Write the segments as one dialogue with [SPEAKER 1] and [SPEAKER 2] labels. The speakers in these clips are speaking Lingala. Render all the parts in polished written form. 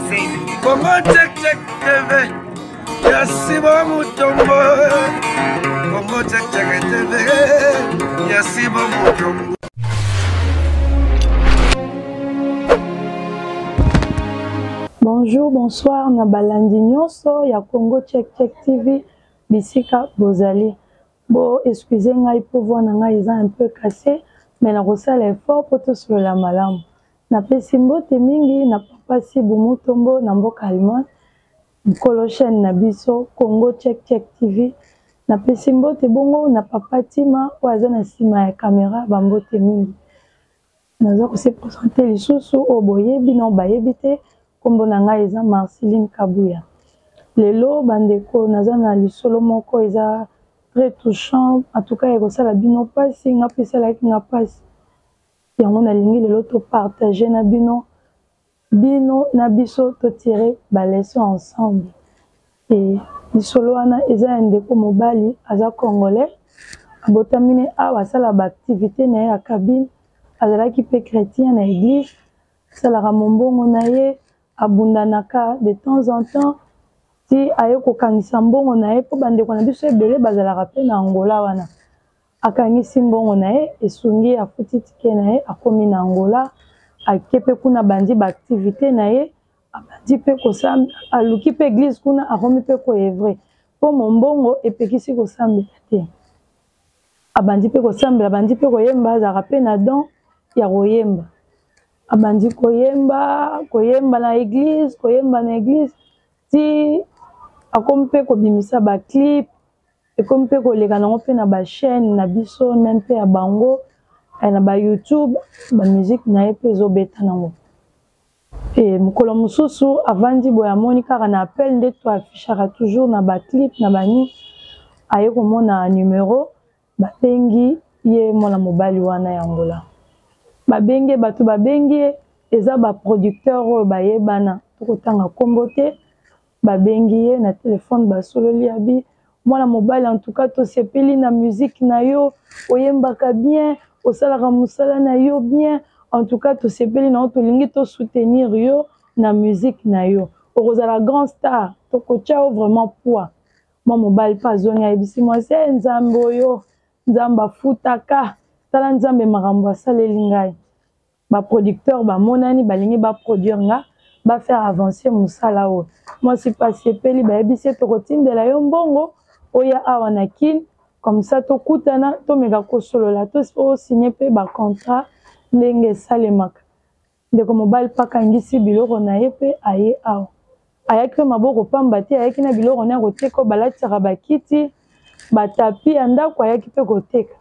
[SPEAKER 1] Congo check check TV. Yasiba Mutombo. Congo check check TV. Yasiba Mutombo.
[SPEAKER 2] Bonjour, bonsoir, na balandi nyonso ya Congo Check Check TV, bisika bozali. Bon, excusez-moi pour voir nga ils un peu cassé, mais na rosala effort pour tout sur la malamu. Na pesi mbote mingi na papa si Mutombo na mboka Allemagne. Mkolo chaîne na biso Congo Check Check TV. Na pesi mbote bongo na papa Tima oaza na sima ya caméra ba mbote mingi. Nazo ko se présenter lisusu oboyebi no bayebite. Kombo na ngai eza Marceline Kabuya. Lelo bandeko naza na lisolo moko eza très touchant. En tout cas ekosala bino pasi nga pesalaki nga pasi. Yango nalingi lelo to partager na bino na biso to tirer ba leçons ensemble. Et lisolo wana eza ndeko mobali aza congolais. Abotamine awa sala ba activité na ya cabine. Azalaki pe chrétien na église. Sala mombongo na ye. Abundanaka de temps en temps si aye kokangisa mbongo na ye po bandeko na biso ebele bazalaka pe na Angola wana akangisi mbongo na ye esungi afuti tike na ye akomi na Angola akepe kuna bandi ba activité na ye abandi pe kosamba aluki pe église kuna akomi pe ko evre po mbongo epekisi kosambela te abandi pe kosambela abandi pe koyemba azalaka pe na don ya koyemba abandi koyemba na église ti akomi pe kobimisa ba clip ekomi pe koleka nango pe na ba chaîne na biso même pe ya bango na ba YouTube ba musique na ye pe ezobeta nango e mokolo mosusu avandi boye amoni kaka na appel nde to affichaka toujours na ba clip na bani aye komona numéro babengi ye mwana mobali wana ya Angola babenge bato babengi eza ba producteur oyo bayebana tokotanga kombo te babengi ye na téléphone basololi abi mwana mobali en tout cas to sepeli na musique na yo oyembaka bien osalaka mosala na yo bien en tout cas to sepeli na tolingi to soutenir yo na musique na yo okozala grand star tokotia vraiment poids mwana mobali pa zongi ayebisi mwasi nzambe oyo nzambe afutaka tala nzambe makambo asaleli ngai ba producteur ba monani balingi ba produire nga ba faire avancer musala o moi si pas sepeli ba ebise to kotindela yo mbongo oya awa na kin comme ça to kutana to meka kosolola to signer pe ba contrat ndenge salemaka ndeko mobile paka ngisi biloko na ye pe aye awa ayaki maboko pamba te ayaki na biloko na koteka balatira bakiti batapi ya ndako ayaki pe koteka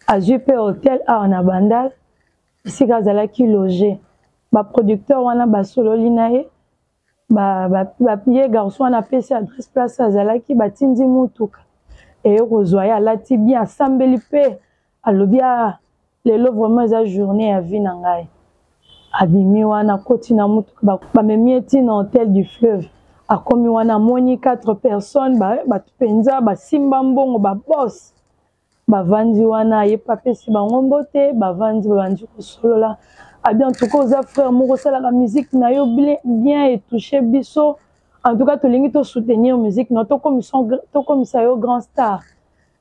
[SPEAKER 2] azwi pe hotel awa na bandal esika azalaki loger ba producteur wana basololi na ye ye garçon wana apesi adresse place azalaki batindi mutuka eye kozwa ye alati bien asambeli mpe alobi lelo vraiment eza journée ya vie na ngai abimi wana akoti na mutuka bamemi eti na hôtel du fleuve akomi wana amoni 4 personnes bato mpenza basimba mbongo babos bavandi wana ye papesi bango mbote bavandi babandi kosolola abi en tout cas oza frère moko osalaka musique na yo bien etouché biso en tout cas tolingi to soutenir musique na tokomisa yo grand star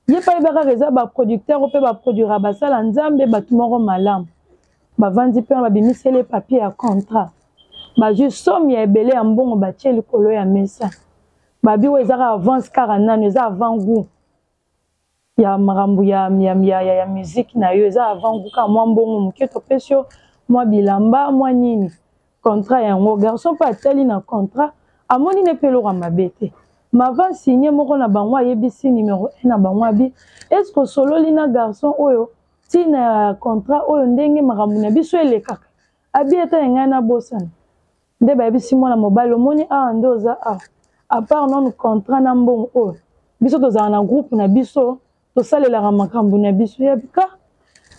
[SPEAKER 2] ye pa yebaka eza baproducteur o mpe baproduira basala nzambe bato moko malamu bavandi mpe babimiseli papier ya contrat bazwi somme ya ebele ya mbongo batie likolo ya mesa babi oyo ezaka avance kaka nano eza avant goût ya makambo ya musique na yo eza avant goût ka mwa mbongo moke topesi yo mwa bilamba mwa nini contrat yango garçon mpe atali na contrat amoni ne mpe eloko ya mabe te mava signe moko na bango ayebisi numéro 1 na bango abi estce osololi na garçon oyo ntina ya contrat oyo ndenge makambo na biso elekaka abi ata na ngai nabosana nde bayebisi mwana mobali omoni awa nde oza awa apart nonu contrat na mbongo oyo biso tozala na groupe na biso tosalelaka makambo na biso yebika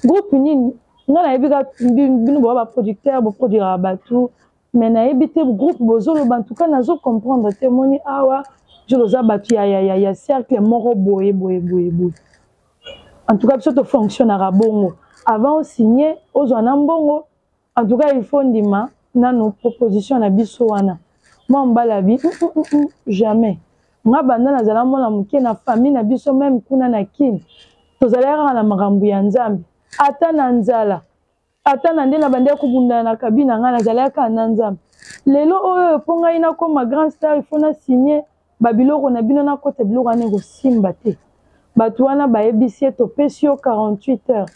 [SPEAKER 2] groupe nini nga nayebika bino boba baproducteur boproduiraka bato mais nayebi te groupe bozoloba en tout cas nazo comprendre te moni awa je toza bato ya cercle moko boye en tout cas biso tofonctionnaka bongo avant osigner ozwa na mbongo en tout cas il faut ndima nano proposition na biso wana moi mbala bi jamais nga banda nazala mona moke na famille na biso même kuna na kini tozalaka na makambo ya nzambe ata na nzala ata na nde na bande kubunda na kabina nga nazalaka na nzambe lelo oyo po ngai nakoma grand star ifo na signer babiloko na bino na kota biloko wana ekosimba te bato wana bayebisi ye topesi yo 48 heures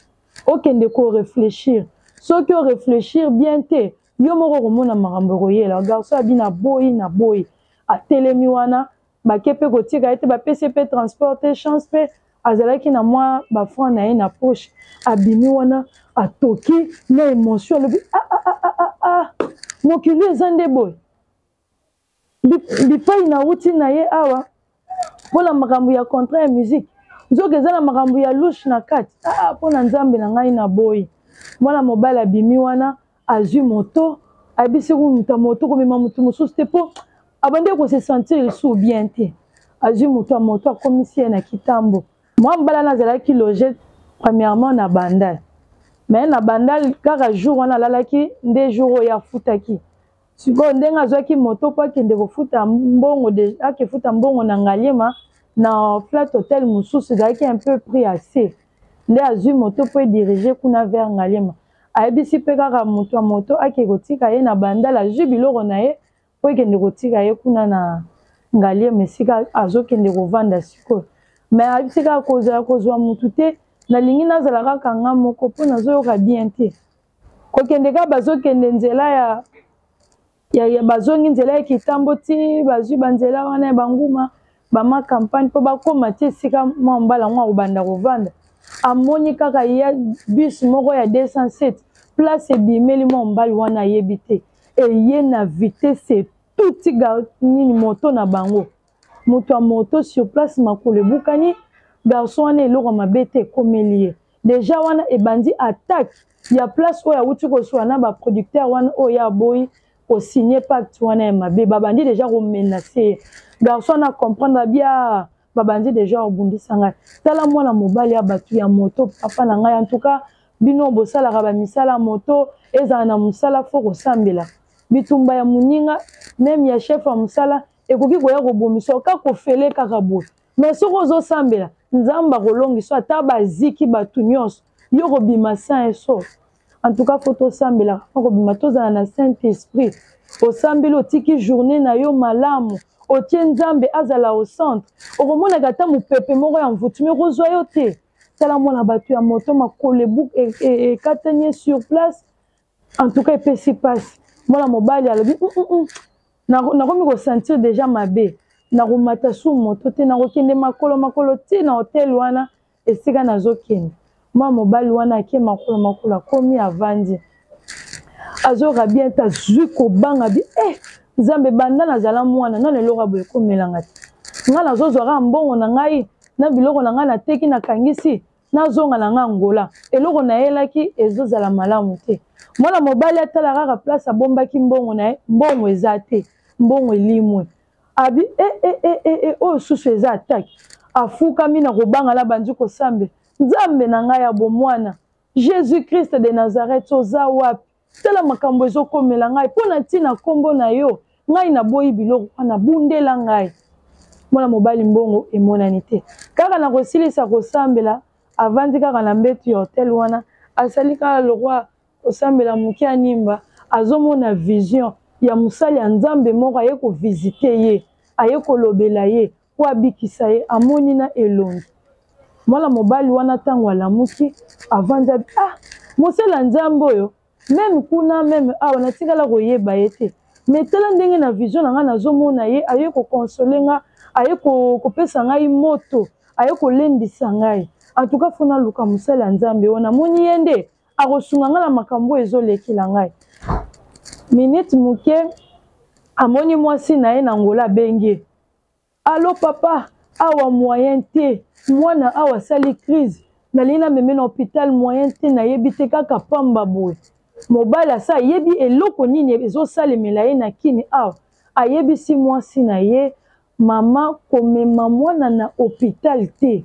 [SPEAKER 2] okende korefléchir soki orefléchir bien te yo moko komona makambo ekoyela garso abi na boyi atelemi wana bake mpe kotika ye te bapesi mpe transport te chance mpe azalaki na mwa bafran na ye na poche abimi wana atoki na émotion alobi mokili eza nde boye bipai nauti na ye awa mpona makambo ya contrat ya musique nzoki eza na makambo ya louche na kati mpona nzambe na ngai na boyi mwana mobali abimi wana azwi moto ayebisi kumuta moto komema motu mosusu te mpo abandi kose sentir su bien te azwi moto ya moto akomisi ye na kitambo mwa mbala nazalaki loge premièrement na bandal mais na bandal kaka jour wana alalaki nde jour oyo afutaki sikoyo ndenge azwaki moto mpo akende kofuta mbongo akefuta mbongo na ngaliema na flat hotel mosusu ezalaki un peu prix assez nde azwi moto mpo edirige kuna vers ngaliema ayebisi mpe kaka moto ya moto ake kotika ye na bandal azwi biloko na ye mpo ekende kotika ye kuna na ngaliema esika azokende kovanda sikoyo mais ayebisi kaka kozwa motu te nalingi nazala kaka nga moko mpo nazoyoka bien te kokende kaka bazokende nzela ya bazongi nzela ya kitambo ti bazwi banzela wana ya banguma bama campagne mpo bakóma ti esika mwa mbala mwa kobanda kovanda amoni kaka ya bus moko ya 207 place ebimeli mwa mbali wana ayebi te eye na vitesse tuti nini moto na bango moto ya moto sur place makolo ebukani garçon wana eloko mabe te ekomeli ye deja wana ebandi attaque ya place oyo awuti kozwa na baproducteur wana oyo ya boyi kosigne pacte wana ya mabe babandi deja komenase ye garçon wana comprendre bia babandi deja kobundisa ngai tala mwana mobali ya bato ya moto papa na ngai en tout cas bino bosalaka bamisala moto ezala na mosala fo kosambela bitumba ya moninga meme ya chef ya mosala ekoki koya kobomisa oka kofele kaka boye mais soki ozosambela nzambe akolongisa ata baziki bato nyonso yo kobima saint eso en tout cas fo tosambela kobima tozala na saint esprit osambeli otiki journée na yo malamu otie nzambe azala au centre okomonaka ata mopepe moko ya mvutumi ekozwa yo te tala mwana bato ya moto makolo ekatani sur place en tout cas epesi pasi mwana mobali alobi nakomi kosentir deja mabe nakomata su moto te nakokende makolo te na hotel wana esika nazokende mwana mobali wana ake makolo akomi avandi azoyoka bien te azwi kobanga bi nzambe banda nazala mwana nano eloko boye ekomelanga te ngai nazozwaka mbongo na ngai na biloko na ngai nateki nakangisi nazonga na ngai ngola eloko nayelaki ezozala malamu te mwana mobali atala kaka place abombaki mbongo na ye mbongo eza te mbongo elimwe abi oyo susu eza ataki afukami na kobanga la bandi kosambe nzambe na ngai ya bomwana jésus christ de nazareth oza wapi tala makambo ezokomela ngai mpo na ntina nkombo na yo ngai naboyi biloko wana bundela ngai mwana mobali mbongo emonani te kaka na kosilisa kosambela avandi kaka na mbetu ya hotel wana asali kaka lokwa kosambela moke ya nimba azomona vision ya mosali ya nzambe moko aye kovisite ye aye kolobela ye po abikisa ye amoni na elongi mwana mobali wana ntango alamuki avandi abi mosali ya nzambe oyo meme kuna meme awa natikala koyeba ye te me tala ndenge na vision na ngai nazomona ye aye kokonsole nga aye kopesa ngai moto aye kolendisa ngai en tout cas fona luka mosali ya nzambe oyo namoni ye nde akosunga ngai na makambo ezolekela ngai minute moke amoni mwasi na ye na ngola abengi alo papa awa moyen te mwana awa asali crise nalingi nameme na hôpital moyen te nayebi te kaka pamba boye mobali asa ayebi eloko nini ezosalemela ye na kini awa ayebisi mwasi na ye mama komema mwana na hôpital te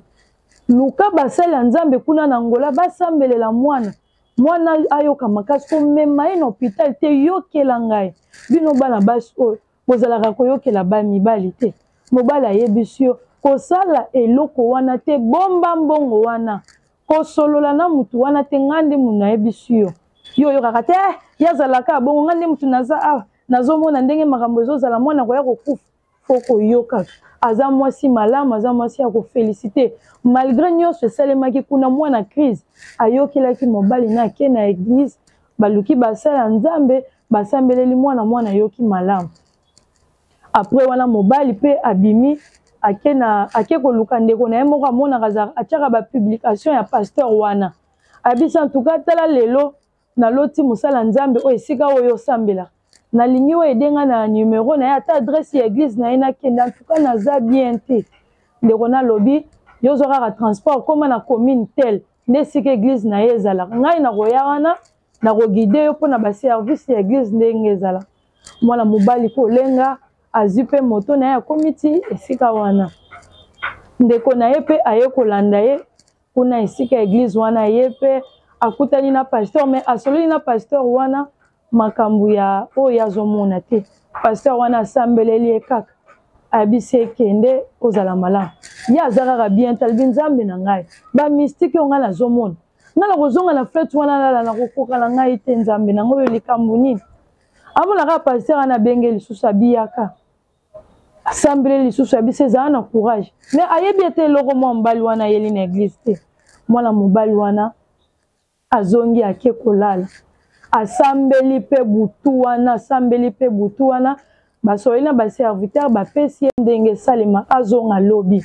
[SPEAKER 2] luka basali ya nzambe kuna na ngola basambelela mwana mwana ayoka makasi komema ye na hôpital te yokela ngai bino bana basi oyo bozalaka koyokela bamibali te mobali ayebisi yo kosala eloko wana te bomba mbongo wana kosolola na mutu wana te ngande mutu ayebisi yo yo oyokaka te yazalaka bongo ngande mutu naza awa nazomona ndenge makambo ezozala mwana koya kokufa fo koyokaka aza mwasi malamu aza mwasi ya kofélicité malgré nyonso esalemaki kuna mwana crise ayokelaki mobali na ake na église baluki basala nzambe basambeleli mwana ayoki malamu après wana mobali pe abimi ake koluka ndeko na ye moko amonaka atiaka bapublication ya pasteur wana abisa en tout cas tala lelo naloti mosala nzambe oyo esika oyo osambela nalingi oyo edenga na numéro na ye ata adresse ya église na ye nakende en tout cas naza bien te ndeko nalobi yozwa kaka transport koma na commune tel nde esika église na ye ezalaka ngai nakoya wana nakogide yo mpo na baservice ya église ndenge ezalaka mwana mobali kolenga azwi mpe moto na ye akomi ti esika wana ndeko na ye mpe aye kolanda ye kuna esika église wana ye mpe akutani na pasteur mais asololi na pasteur wana makambo ya oyo azomona te pasteur wana asambeleli ye kaka ayebisi ekende kozala malamu ye aza kaka bien talibi nzambe na ngai bamystike oyo ngai nazomona ngai nakozonga na flete wana lala nakokoka na ngai te nzambe nango oyo likambo nini amona kaka pasteur wana abenge lisusu abiyaka asambeleli lisusu abisi ezala na courage mais ayebi ete eloko mwa mobali wana ayeli na église te mwana mobali wana azongi ake kolala asambeli pe butu wana basololi na baserviteur bapesi ye ndenge esalema azonga lobi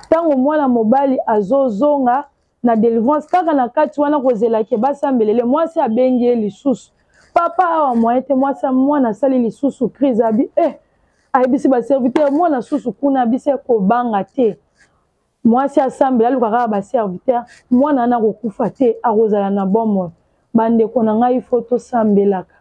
[SPEAKER 2] ntango mwana mobali azozonga na délivrance kaka na kati wana kozelaki basambelele mwasi abengi ye lisusu papa awa mwaye te mwana asali lisusu crise abi ayebisi baserviteur mwana susu kuna abisi ekobanga te mwasi asambela aluka kaka baserviteur mwana ana kokufa te akozala na bomoi bandeko na ngai fo tosambelaka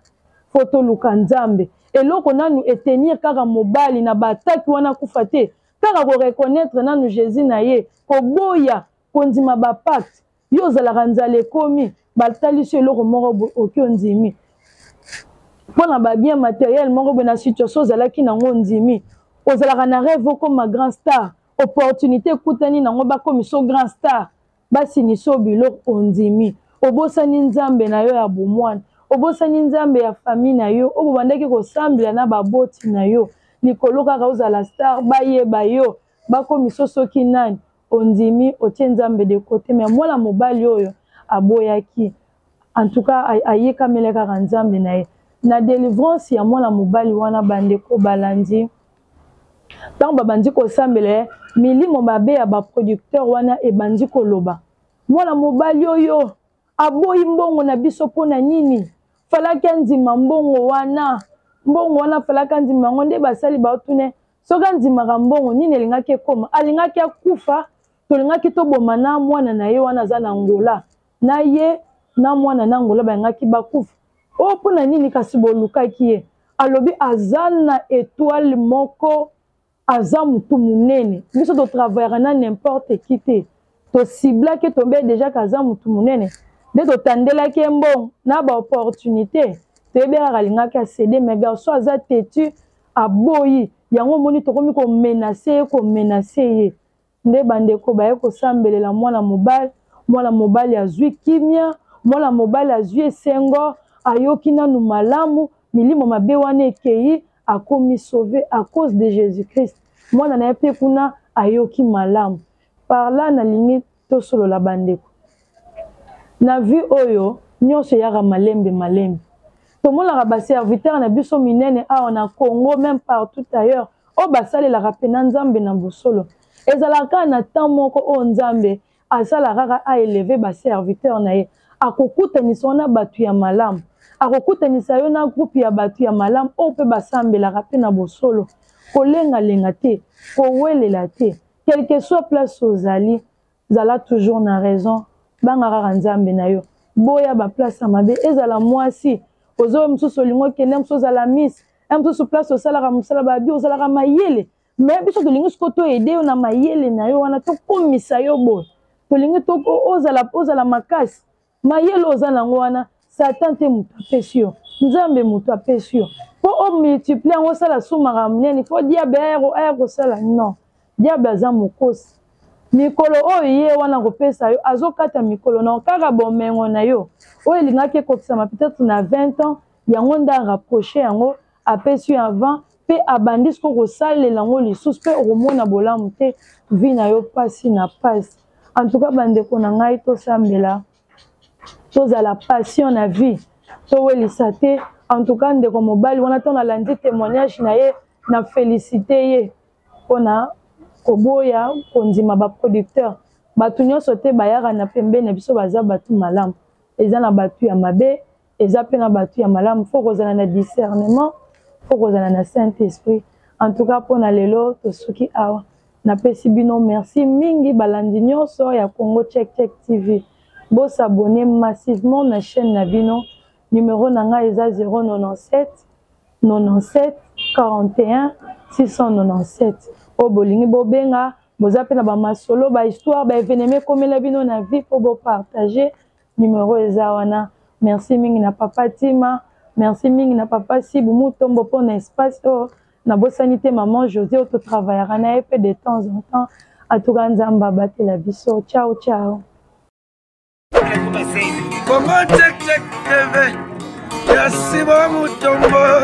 [SPEAKER 2] fo toluka nzambe eloko nanu etenir kaka mobali na bataki wana kufa te kaka koreconnaître nanu jésus na ye koboya kondima bapacte yo ozalaka nzala ekomi batalisi eloko moko oki ondimi mpona babien matériel moko boye na situation ozalaki nango ondimi ozalaka na rêve okoma grand star opportunité ekutani nango bakomiso grand star basiniso biloko ondimi obosani nzambe na yo ya bomwana obosani nzambe ya famille na yo oyo bobandaki kosambela na baboti na yo likolo kaka ozala star bayeba yo bakomiso soki nani ondimi otie nzambe de côté mais mwana mobali oyo aboyaki en tout cas ayekamele kaka nzambe na ye na délivrance ya mwana mobali wana bandeko balandi ntango babandi kosambela milimo mabe ya baproducteur wana ebandi koloba mwana mobali oyo aboyi mbongo na biso mpona nini falaki andima mbongo wana falaki andima yango nde basali baotune soki andimaka mbongo nini elingaki ekoma alingaki akufa tolingaki toboma na mwana na ye wana aza na ngola na ye na mwana na ngola balingaki bakufa oyo mpona nini kasi bolukaki ye alobi aza na étoile moko aza mutu munene biso totravaillaka na n'importe qui te tosiblaki tombe déjà kaza mutu munene nde totandelaki ye mbongo na baopportunité toyebi kaka alingaki asede mais garçon aza tetu aboyi yango omoni tokomi komenase ye nde bandeko baye kosambelela mwana mobali azwi kimia mwana mobali azwi esengo ayoki nanu malamu milimo mabe wana ekei akomi sauvé à cause de Jésus-Christ mwana na ye mpe kuna ayoki malamu par là nalingi tosolola bandeko na vie oyo nyonso eyaka malembe tomonaka baserviteur na biso minene awa na Congo même partout ailleurs oyo basalelaka mpena nzambe na bosolo ezalaka na temps moko oyo nzambe asalaka kaka aeleve baserviteur na ye akokutanisa wana bato ya malamu akokutanisa yo na groupe ya bato ya malamu oyo mpe basambelaka mpe na bosolo kolengalenga te kowelela te quelque soit place ozali zala toujours na raison banga kaka nzambe na yo boya baplace ya mabe ezala mwasi ozoyo mosusu olingo okende mosusu ozala miss mosusu place osalaka mosala babi ozalaka mayele mais biso tolingi siko toyede yo na mayele na yo wana tokomisa yo boye tolingi ozala makasi mayele oza nango wana Satan te moto apesi yo Nzambe moto apesi yo po o multiplier yango osala sumaka munene fo diable aya kosala non diable aza mokosi mikolo oyo ye wana kopesa yo azokata mikolo na kaka bomengo na yo oyo elingaki ekokisama peut-être na 20 ans yango nda rapproché yango apesi yo avant pe abandi siko kosalela yango lisusu pe okomona bolamu te vi na yo pasi na pasi en tout cas bandeko na ngai tosambela tozala passion na vie towelisa te en tout cas ndeko mobali wana to nalandi témoignage na ye na félicité ye mpona koboya kondima baproducteur bato nyonso te bayaka na pembeni na biso baza bato malamu eza na bato ya mabe eza mpe na bato ya malamu fo kozala na discernement fo kozala na saint esprit en tout cas mpona lelo tosuki awa napesi bino merci mingi balandi nyonso ya Congo Check Check TV bosabone massivement na chaîne na bino numéro na ngai eza 097 97 41 697 o bolingi bobenga boza pe na ba masolo ba histoire ba événement komela bino na vie pour bo partager numéro eza wana merci mingi na papa Tima merci mingi na papa Sibu Mutombo pour na espace na bosanité maman José auto travaillera na EP de temps en temps à tout cas nzamba batela biso ciao ciao
[SPEAKER 1] Congo Check Check TV Yasiba Mutombo